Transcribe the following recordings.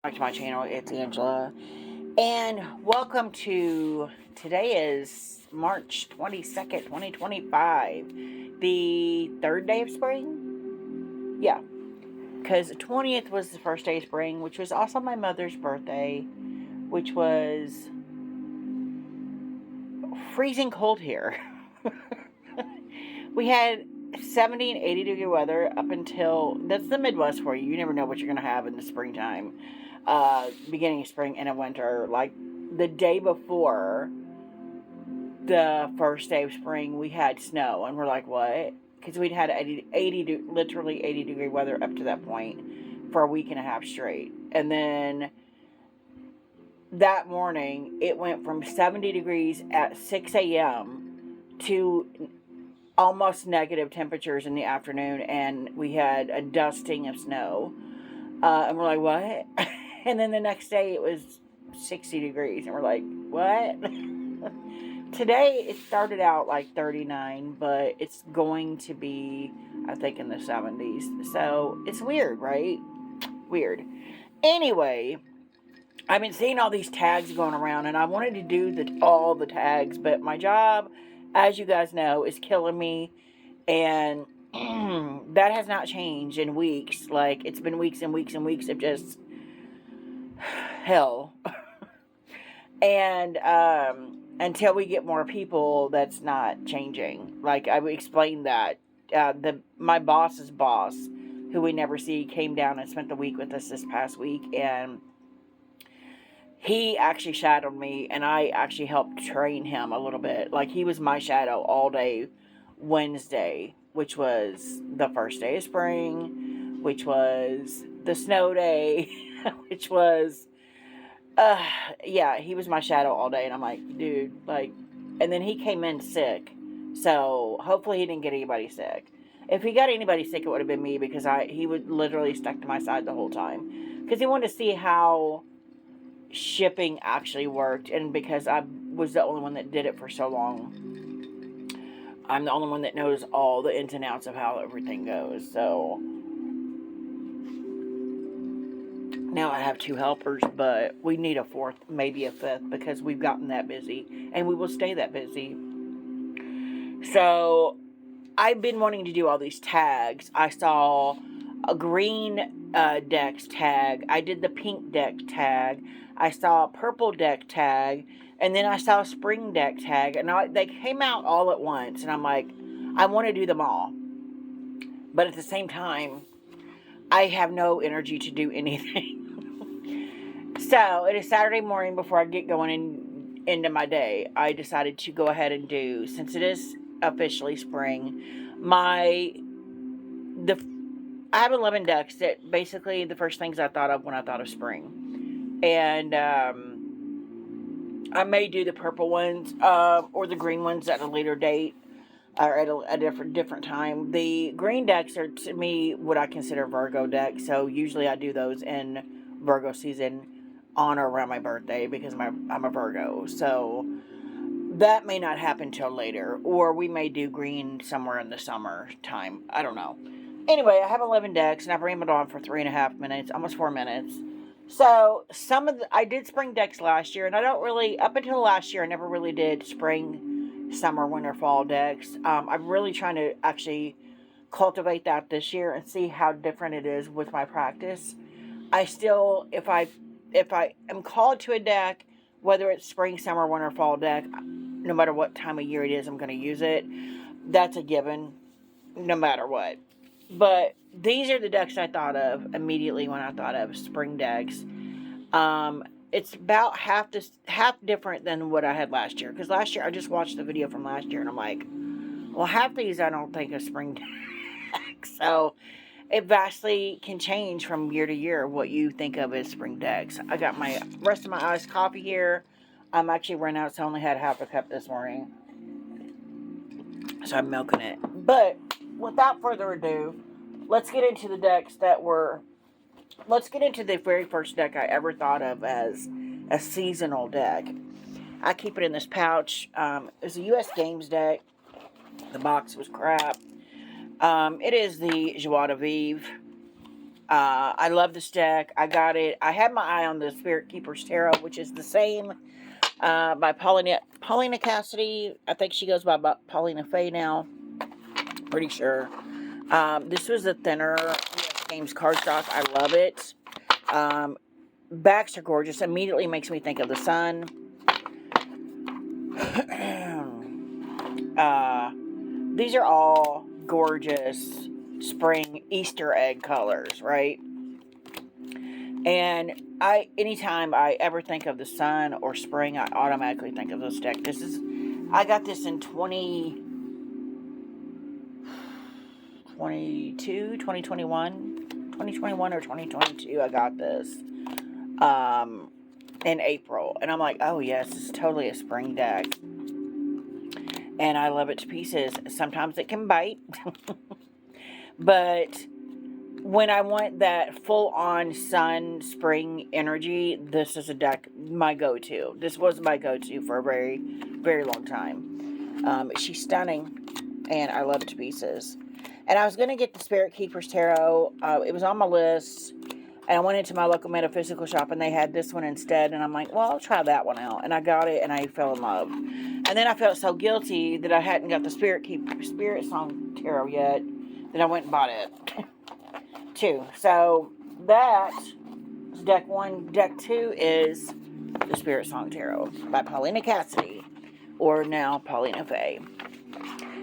Back to my channel. It's Angela, and welcome to today is March 22nd, 2025, the third day of spring. Yeah, because the 20th was the first day of spring, which was also my mother's birthday, which was freezing cold here. We had 70 and 80 degree weather up until that's the Midwest for you. You never know what you're going to have in the springtime, beginning of spring and in winter. Like the day before the first day of spring, we had snow, and we're like, what? Because we'd had literally 80 degree weather up to that point for a week and a half straight. And then that morning, it went from 70 degrees at 6 a.m. to almost negative temperatures in the afternoon, and we had a dusting of snow. And we're like, what? And then the next day it was 60 degrees, and we're like, what? Today it started out like 39, but it's going to be, I think, in the 70s. So it's weird, right? Weird. Anyway, I've been seeing all these tags going around, and I wanted to do all the tags, but my job, as you guys know, is killing me, and that has not changed in weeks. Like, it's been weeks and weeks and weeks of just hell. And until we get more people, that's not changing. Like, I explained that my boss's boss, who we never see, came down and spent the week with us this past week, and he actually shadowed me, and I actually helped train him a little bit. Like, he was my shadow all day Wednesday, which was the first day of spring, which was the snow day, which was, yeah, he was my shadow all day, and I'm like, dude, like, and then he came in sick, so hopefully he didn't get anybody sick. If he got anybody sick, it would have been me, because he would literally stuck to my side the whole time, because he wanted to see how shipping actually worked, and because I was the only one that did it for so long, I'm the only one that knows all the ins and outs of how everything goes. So now I have two helpers, but we need a fourth, maybe a fifth, because we've gotten that busy, and we will stay that busy. So I've been wanting to do all these tags. I saw a green decks tag. I did the pink deck tag. I saw a purple deck tag. And then I saw a spring deck tag. And they came out all at once. And I'm like, I want to do them all. But at the same time, I have no energy to do anything. So it is Saturday morning before I get going into my day. I decided to go ahead and do, since it is officially spring, I have 11 decks that basically the first things I thought of when I thought of spring. And I may do the purple ones or the green ones at a later date or at a different time. The green decks are, to me, what I consider Virgo decks. So usually I do those in Virgo season on or around my birthday, because I'm a Virgo. So that may not happen till later, or we may do green somewhere in the summer time. I don't know. Anyway, I have 11 decks, and I've rambled on for 3.5 minutes, almost 4 minutes. So I did spring decks last year, and I don't really, up until last year, I never really did spring, summer, winter, fall decks. I'm really trying to actually cultivate that this year and see how different it is with my practice. I still, if I am called to a deck, whether it's spring, summer, winter, fall deck, no matter what time of year it is, I'm going to use it. That's a given, no matter what. But these are the decks I thought of immediately when I thought of spring decks. It's about half different than what I had last year. Because last year, I just watched the video from last year, and I'm like, well, half these I don't think are spring decks. So it vastly can change from year to year what you think of as spring decks. I got my rest of my iced coffee here. I'm actually running out, so I only had half a cup this morning. So I'm milking it. But without further ado, let's get into the decks let's get into the very first deck I ever thought of as a seasonal deck. I keep it in this pouch. It's a U.S. Games deck. The box was crap. It is the Joie de Vivre I love this deck. I got it. I had my eye on the Spirit Keepers Tarot, which is the same by Paulina Cassidy. I think she goes by Paulina Faye now. Pretty sure. This was a thinner US Games cardstock. I love it. Backs are gorgeous. Immediately makes me think of the sun. These are all gorgeous spring Easter egg colors, right? And anytime I ever think of the sun or spring, I automatically think of this deck. I got this in 2021 or 2022. I got this in April, and I'm like, oh yes, it's totally a spring deck, and I love it to pieces. Sometimes it can bite, but when I want that full-on sun spring energy, this is a deck, my go-to. This was my go-to for a very, very long time. She's stunning, and I love it to pieces. And I was going to get the Spirit Keepers Tarot. It was on my list, and I went into my local metaphysical shop, and they had this one instead, and I'm like, well, I'll try that one out. And I got it, and I fell in love. And then I felt so guilty that I hadn't got the Spirit Song Tarot yet, that I went and bought it. Too. So that is deck 1. Deck 2 is the Spirit Song Tarot by Paulina Cassidy, or now Paulina Faye.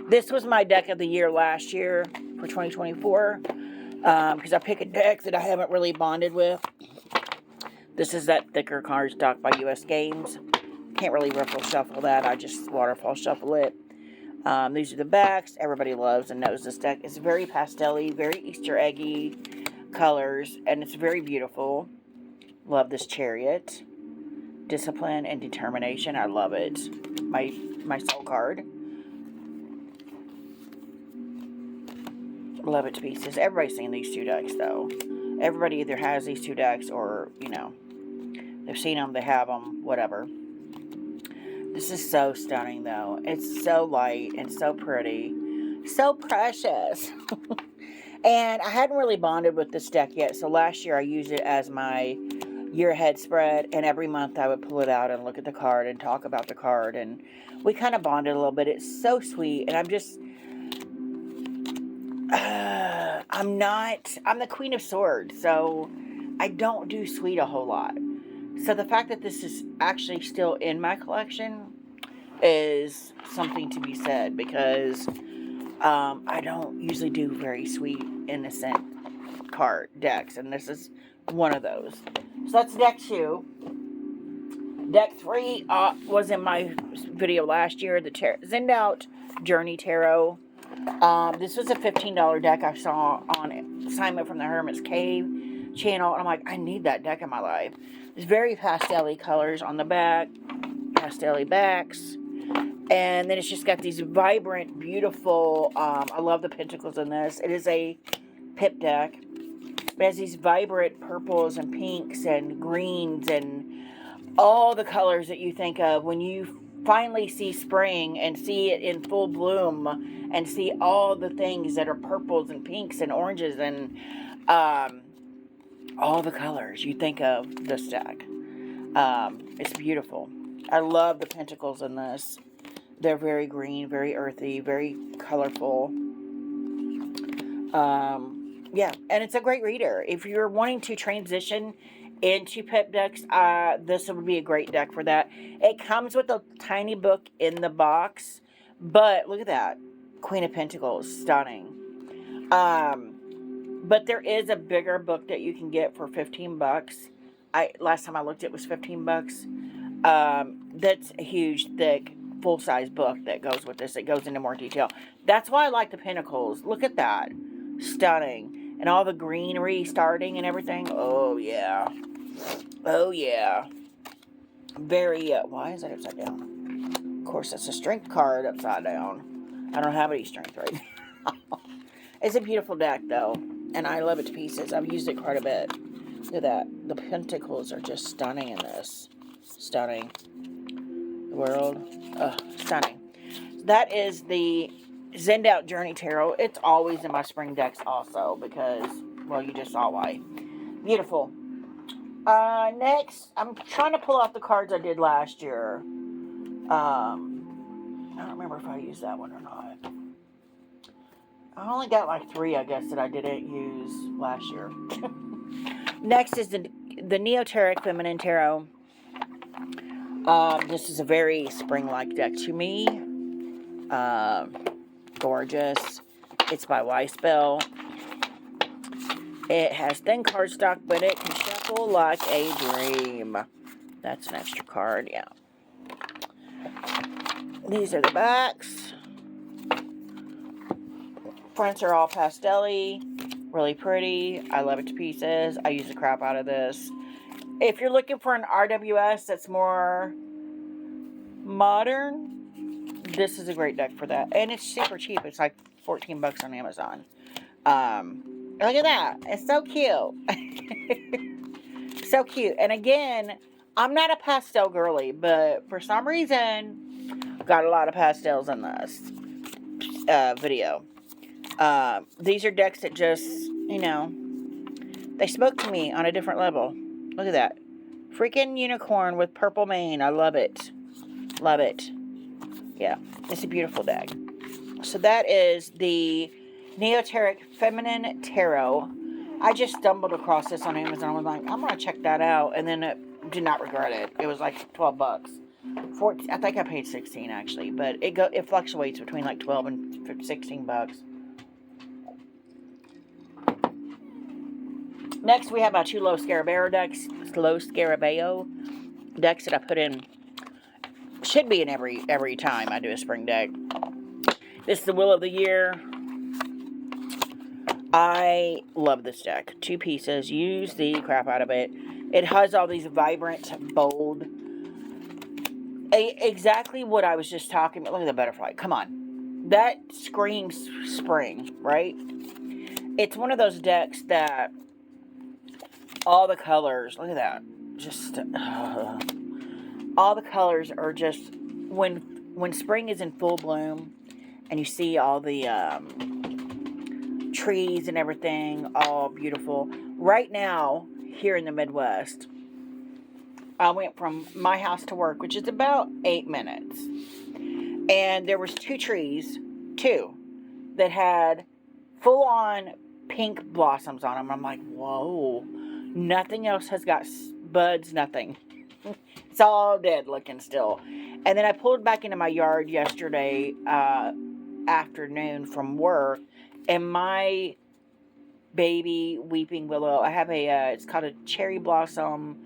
This was my deck of the year last year for 2024, because I pick a deck that I haven't really bonded with. This is that thicker cardstock by US Games. Can't really ruffle shuffle that. I just waterfall shuffle it. These are the backs. Everybody loves and knows this deck. It's very pastel-y, very Easter eggy colors, and it's very beautiful. Love this Chariot. Discipline and determination. I love it. My soul card. Love it to pieces. Everybody's seen these two decks, though. Everybody either has these two decks or, they've seen them, they have them, whatever. This is so stunning, though. It's so light and so pretty. So precious. And I hadn't really bonded with this deck yet, so last year I used it as my year ahead spread, and every month I would pull it out and look at the card and talk about the card, and we kind of bonded a little bit. It's so sweet, and I'm just... I'm the Queen of Swords, so I don't do sweet a whole lot. So the fact that this is actually still in my collection is something to be said, because I don't usually do very sweet, innocent card decks, and this is one of those. So that's deck 2. Deck 3 was in my video last year, the Zendout Journey Tarot. This was a $15 deck I saw on Simon from the Hermit's Cave channel, and I'm like, I need that deck in my life. It's very pastel-y colors on the back, pastel-y backs, and then it's just got these vibrant, beautiful, I love the pentacles in this. It is a pip deck. It has these vibrant purples and pinks and greens and all the colors that you think of when you finally see spring and see it in full bloom and see all the things that are purples and pinks and oranges and all the colors you think of this deck. It's beautiful. I love the pentacles in this. They're very green, very earthy, very colorful. Yeah, and it's a great reader. If you're wanting to transition into pip decks, this would be a great deck for that. It comes with a tiny book in the box, but look at that. Queen of Pentacles, stunning. But there is a bigger book that you can get for $15. Last time I looked, it was $15. That's a huge, thick, full-size book that goes with this. It goes into more detail. That's why I like the Pentacles. Look at that. Stunning. And all the greenery starting and everything. Oh, yeah. Oh, yeah. Very, why is that upside down? Of course, it's a strength card upside down. I don't have any strength right now. It's a beautiful deck, though. And I love it to pieces. I've used it quite a bit. Look at that. The pentacles are just stunning in this. Stunning. The world. Stunning. That is the Zendout Journey Tarot. It's always in my spring decks also, because Well, you just saw why. Beautiful. Next, I'm trying to pull off the cards I did last year. I don't remember if I used that one or not. I only got like 3, I guess, that I didn't use last year. Next is the Neoteric Feminine Tarot. This is a very spring-like deck to me. Gorgeous. It's by Weispel. It has thin cardstock, but it can shuffle like a dream. That's an extra card, yeah. These are the backs. Fronts are all pastel-y. Really pretty. I love it to pieces. I use the crap out of this. If you're looking for an RWS that's more modern, this is a great deck for that. And it's super cheap. It's like $14 on Amazon. Look at that. It's so cute. So cute. And again, I'm not a pastel girly, but for some reason, got a lot of pastels in this video. These are decks that just, you know, they spoke to me on a different level. Look at that. Freaking unicorn with purple mane. I love it. Love it. Yeah, it's a beautiful deck. So that is the Neoteric Feminine Tarot. I just stumbled across this on Amazon. I was like, I'm going to check that out. And then did not regret it. It was like $12. 14, I think I paid 16 actually. But it fluctuates between like 12 and $16. Next, we have our 2 Low Scarabeo decks. Low Scarabeo decks that I put in. Should be in every time I do a spring deck. This is the Will of the Year. I love this deck. 2 pieces. Use the crap out of it. It has all these vibrant, bold. Exactly what I was just talking about. Look at the butterfly. Come on. That screams spring, right? It's one of those decks that all the colors, look at that. Just, all the colors are just, when spring is in full bloom, and you see all the trees and everything, all beautiful. Right now, here in the Midwest, I went from my house to work, which is about 8 minutes. And there was 2 trees, 2, that had full-on pink blossoms on them. I'm like, whoa. Nothing else has got buds, nothing. It's all dead looking still. And then I pulled back into my yard yesterday afternoon from work, and my baby weeping willow, I have a, it's called a cherry blossom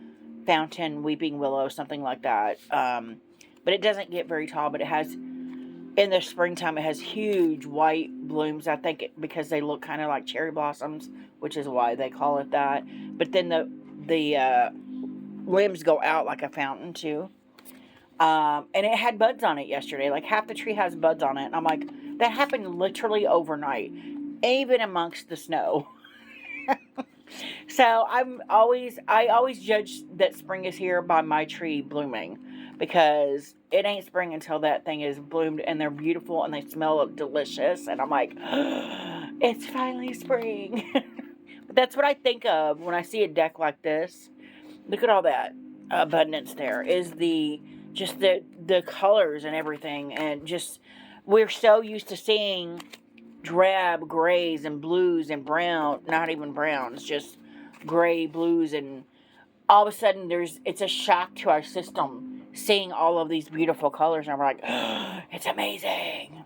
fountain weeping willow, something like that. But it doesn't get very tall, but it has, in the springtime, it has huge white blooms. I think because they look kind of like cherry blossoms, which is why they call it that. But then the limbs go out like a fountain too. And it had buds on it yesterday. Like half the tree has buds on it. And I'm like, that happened literally overnight, even amongst the snow. So I always judge that spring is here by my tree blooming, because it ain't spring until that thing is bloomed and they're beautiful and they smell delicious. And I'm like, it's finally spring. But that's what I think of when I see a deck like this. Look at all that abundance there. Is just the colors and everything. And just, we're so used to seeing drab grays and blues and brown, not even browns, just gray, blues, and all of a sudden it's a shock to our system seeing all of these beautiful colors, and I'm like, oh, it's amazing.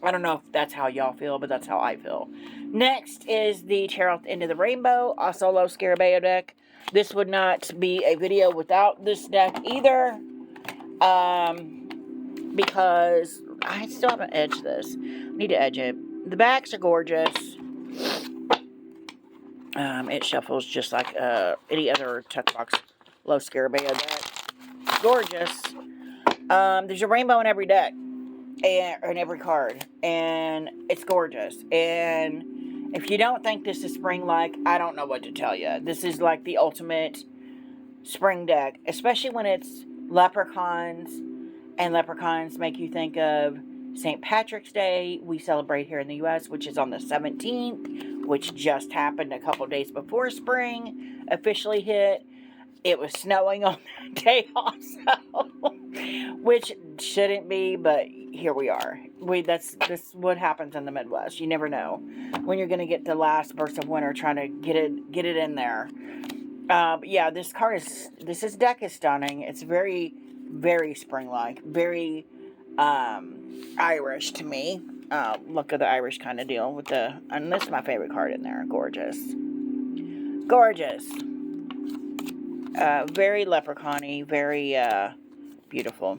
I don't know if that's how y'all feel, but that's how I feel. Next is the Tarot at the End of the Rainbow, a solo Scarabeo deck. This would not be a video without this deck either, because I still haven't edged this. I need to edge it. The backs are gorgeous. It shuffles just like any other Tuck Box Low Scarabeo deck. Gorgeous. There's a rainbow in every deck, and in every card, and it's gorgeous. And if you don't think this is spring-like, I don't know what to tell you. This is like the ultimate spring deck, especially when it's leprechauns, and leprechauns make you think of St. Patrick's Day. We celebrate here in the U.S., which is on the 17th. which just happened a couple days before spring officially hit. It was snowing on that day also, which shouldn't be, but here we are. That's what happens in the Midwest. You never know when you're going to get the last burst of winter, trying to get it in there. Yeah, this deck is stunning. It's very, very spring-like, very Irish to me. Look at the Irish kind of deal with and this is my favorite card in there. Gorgeous. Gorgeous. Very leprechaun-y, very beautiful.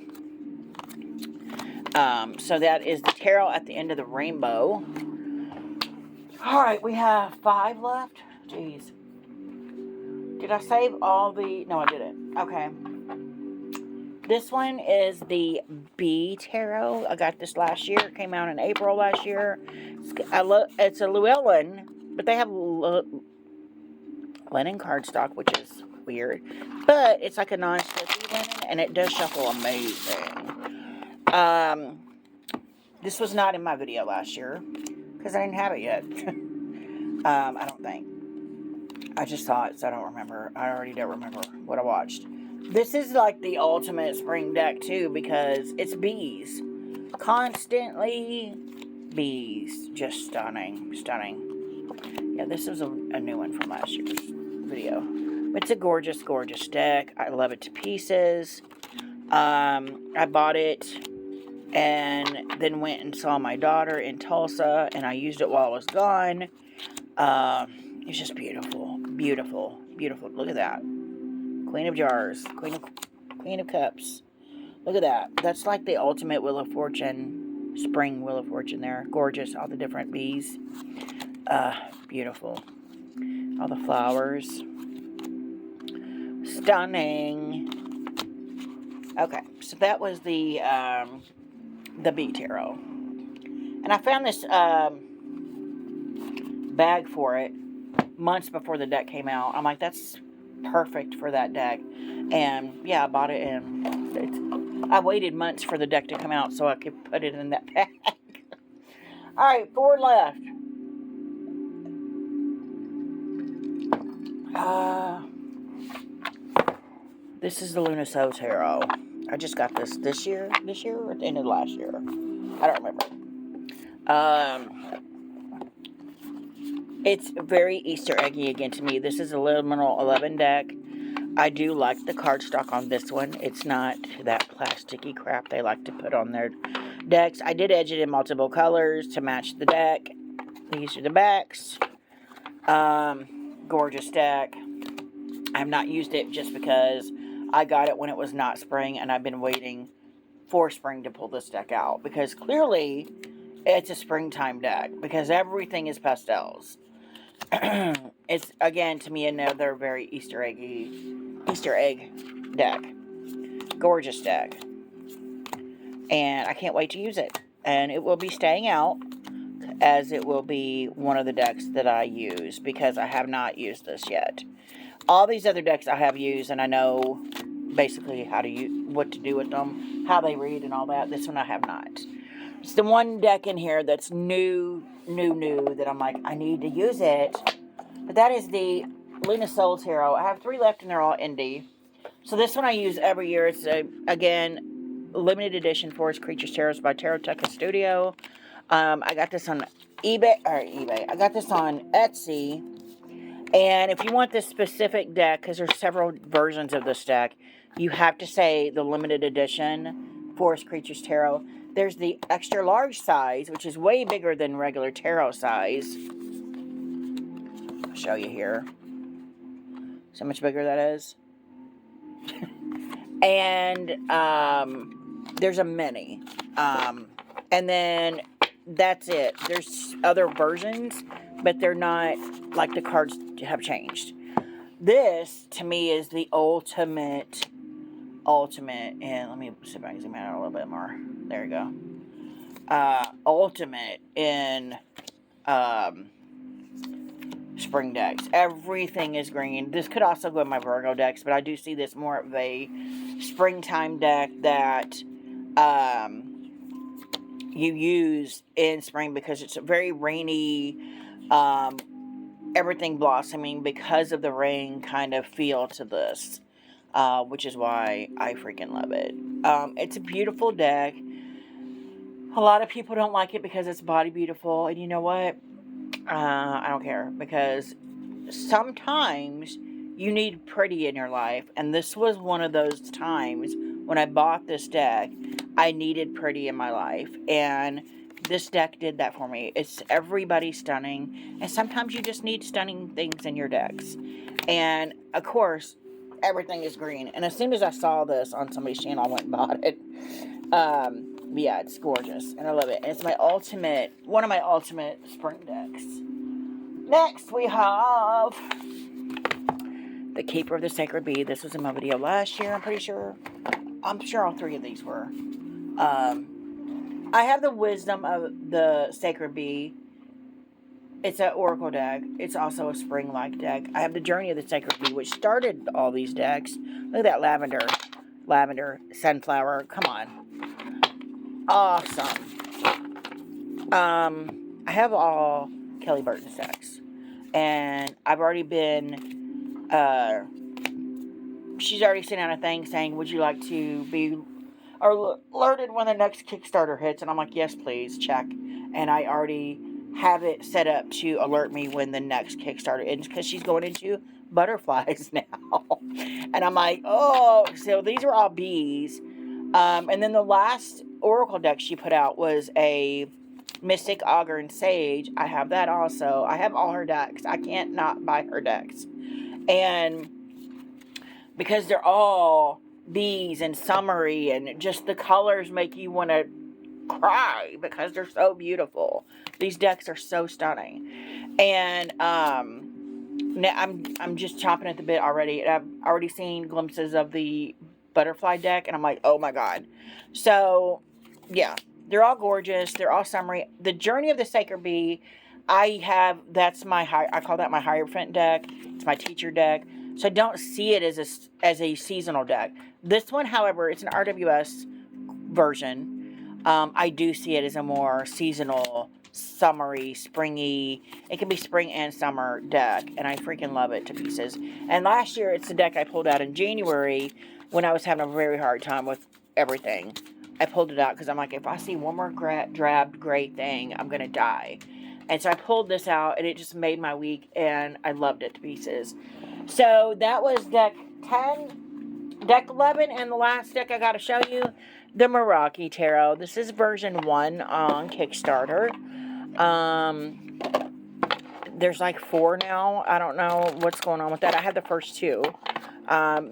So that is the tarot at the end of the rainbow. Alright, we have 5 left. Jeez. Did I save all the... No, I didn't. Okay. This one is the Bee Tarot. I got this last year. It came out in April last year. It's a Llewellyn, but they have linen cardstock, which is weird. But it's like a non-sticky linen, and it does shuffle amazing. This was not in my video last year, because I didn't have it yet. I don't think. I just saw it, so I don't remember. I already don't remember what I watched. This is like the ultimate spring deck, too, because it's bees. Constantly bees. Just stunning. Stunning. Yeah, this was a new one from last year's video. It's a gorgeous, gorgeous deck. I love it to pieces. I bought it and then went and saw my daughter in Tulsa, and I used it while I was gone. It's just beautiful. Beautiful. Beautiful. Look at that. Queen of Jars. Queen of Cups. Look at that. That's like the ultimate Wheel of Fortune. Spring Wheel of Fortune there. Gorgeous. All the different bees. Beautiful. All the flowers. Stunning. Okay. So that was the Bee Tarot. And I found this bag for it months before the deck came out. I'm like, that's perfect for that deck. And yeah, I bought it, and I waited months for the deck to come out so I could put it in that bag. Alright, 4 left. This is the Lunaso Tarot. I just got this year or at the end of last year. I don't remember. It's very Easter eggy again to me. This is a Liminal 11 deck. I do like the cardstock on this one. It's not that plasticky crap they like to put on their decks. I did edge it in multiple colors to match the deck. These are the backs. Gorgeous deck. I have not used it just because I got it when it was not spring, and I've been waiting for spring to pull this deck out, because clearly it's a springtime deck because everything is pastels. It's, again, to me, another very Easter egg deck. Gorgeous deck. And I can't wait to use it. And it will be staying out, as it will be one of the decks that I use, because I have not used this yet. All these other decks I have used, and I know basically what to do with them, how they read and all that. This one I have not. It's the one deck in here that's new, that I'm like, I need to use it. But that is the Lunaso Tarot. I have 3 left, and they're all indie. So this one I use every year. It's, again, limited edition Forest Creatures Tarot by Taroteca Studio. I got this on eBay. I got this on Etsy. And if you want this specific deck, because there's several versions of this deck, you have to say the limited edition Forest Creatures Tarot. There's the extra large size, which is way bigger than regular tarot size. I'll show you here. See how much bigger that is? And there's a mini. And then that's it. There's other versions, but they're not, like, the cards have changed. This, to me, is the ultimate, and let me see if I can zoom out a little bit more. There you go. Ultimate in spring decks. Everything is green. This could also go in my Virgo decks, but I do see this more of a springtime deck that you use in spring, because it's a very rainy, everything blossoming because of the rain kind of feel to this, which is why I freaking love it. It's a beautiful deck. A lot of people don't like it because it's body beautiful, and you know what? I don't care, because sometimes you need pretty in your life, and this was one of those times when I bought this deck. I needed pretty in my life, and this deck did that for me. It's everybody stunning, and sometimes you just need stunning things in your decks. And of course, everything is green. And as soon as I saw this on somebody's channel, I went and bought it. Yeah, it's gorgeous, and I love it. And it's one of my ultimate spring decks. Next, we have the Keeper of the Sacred Bee. This was in my video last year, I'm pretty sure. I'm sure all three of these were. I have the Wisdom of the Sacred Bee. It's an Oracle deck. It's also a spring-like deck. I have the Journey of the Sacred Bee, which started all these decks. Look at that lavender, sunflower. Come on. Awesome. I have all Kelly Burton's decks. And I've already been, she's already sent out a thing saying, would you like to be alerted when the next Kickstarter hits? And I'm like, yes, please, check. And I already have it set up to alert me when the next Kickstarter ends, because she's going into butterflies now. And I'm like, oh, so these are all bees. And then the last Oracle deck she put out was a Mystic, Augur, and Sage. I have that also. I have all her decks. I can't not buy her decks. And because they're all bees and summery, and just the colors make you want to cry because they're so beautiful. These decks are so stunning. And now I'm just chomping at the bit already. And I've already seen glimpses of the butterfly deck, and I'm like, oh my god. So yeah, they're all gorgeous. They're all summery. The Journey of the Sacred Bee, I call that my Hierophant deck. It's my teacher deck. So I don't see it as a seasonal deck. This one, however, it's an RWS version. I do see it as a more seasonal, summery, springy. It can be spring and summer deck, and I freaking love it to pieces. And last year, it's the deck I pulled out in January when I was having a very hard time with everything. I pulled it out because I'm like, if I see one more drab gray thing, I'm going to die. And so I pulled this out, and it just made my week, and I loved it to pieces. So that was deck 10. Deck 11, and the last deck I got to show you, the Meraki Tarot. This is version 1 on Kickstarter. There's like 4 now. I don't know what's going on with that. I had the first 2.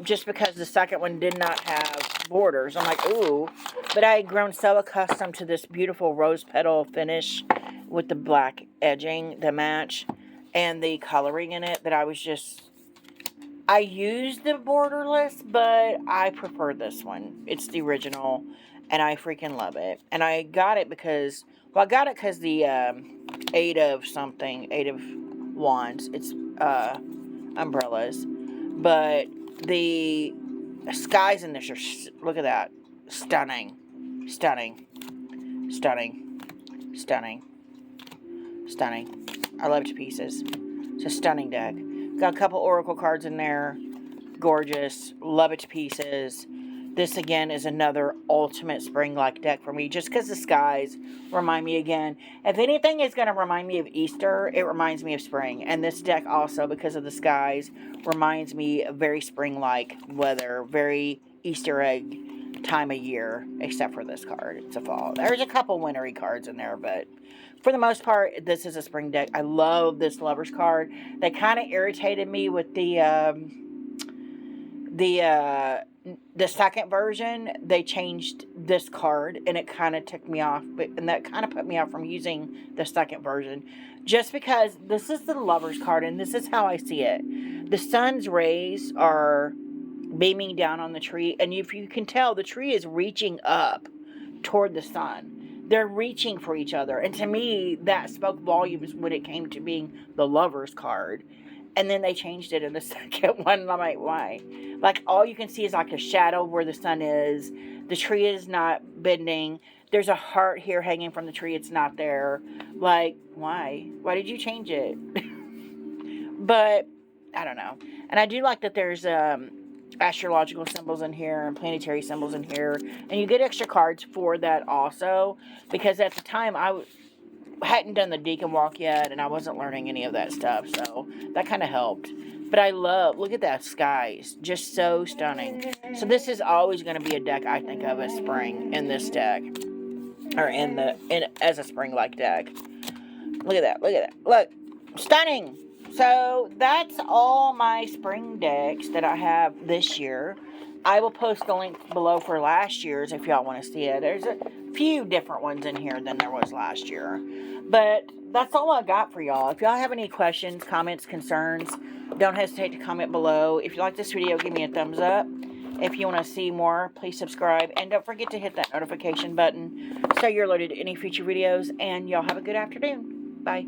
Just because the second one did not have borders. I'm like, ooh. But I had grown so accustomed to this beautiful rose petal finish with the black edging, the match, and the coloring in it, that I used the borderless, but I prefer this one. It's the original, and I freaking love it. And I got it because, the 8 of wands, it's umbrellas, but the skies in this are, look at that, stunning, stunning, stunning, stunning, stunning. I love it to pieces. It's a stunning deck. Got a couple Oracle cards in there. Gorgeous. Love it to pieces. This, again, is another ultimate spring-like deck for me, just because the skies remind me again. If anything is going to remind me of Easter, it reminds me of spring. And this deck also, because of the skies, reminds me of very spring-like weather, very Easter egg time of year, except for this card. It's a fall. There's a couple wintry cards in there, but for the most part, this is a spring deck. I love this Lover's card. They kind of irritated me with the second version. They changed this card, and it kind of took me off, and that kind of put me off from using the second version, just because this is the Lover's card, and this is how I see it. The sun's rays are beaming down on the tree, and if you can tell, the tree is reaching up toward the sun. They're reaching for each other, and to me, that spoke volumes when it came to being the Lover's card. And then they changed it in the second one, and I'm like, why? Like, all you can see is like a shadow where the sun is. The tree is not bending. There's a heart here hanging from the tree. It's not there. Like, why? Why did you change it? But I don't know. And I do like that there's astrological symbols in here and planetary symbols in here, and you get extra cards for that also, because at the time I hadn't done the Deacon Walk yet, and I wasn't learning any of that stuff, so that kind of helped. But I love, look at that sky, it's just so stunning. So this is always going to be a deck I think of as spring in this deck, or as a spring-like deck. Look at that, look, stunning. So that's all my spring decks that I have this year. I will post the link below for last year's if y'all want to see it. There's a few different ones in here than there was last year. But that's all I got for y'all. If y'all have any questions, comments, concerns, don't hesitate to comment below. If you like this video, give me a thumbs up. If you want to see more, please subscribe. And don't forget to hit that notification button so you're alerted to any future videos. And y'all have a good afternoon. Bye.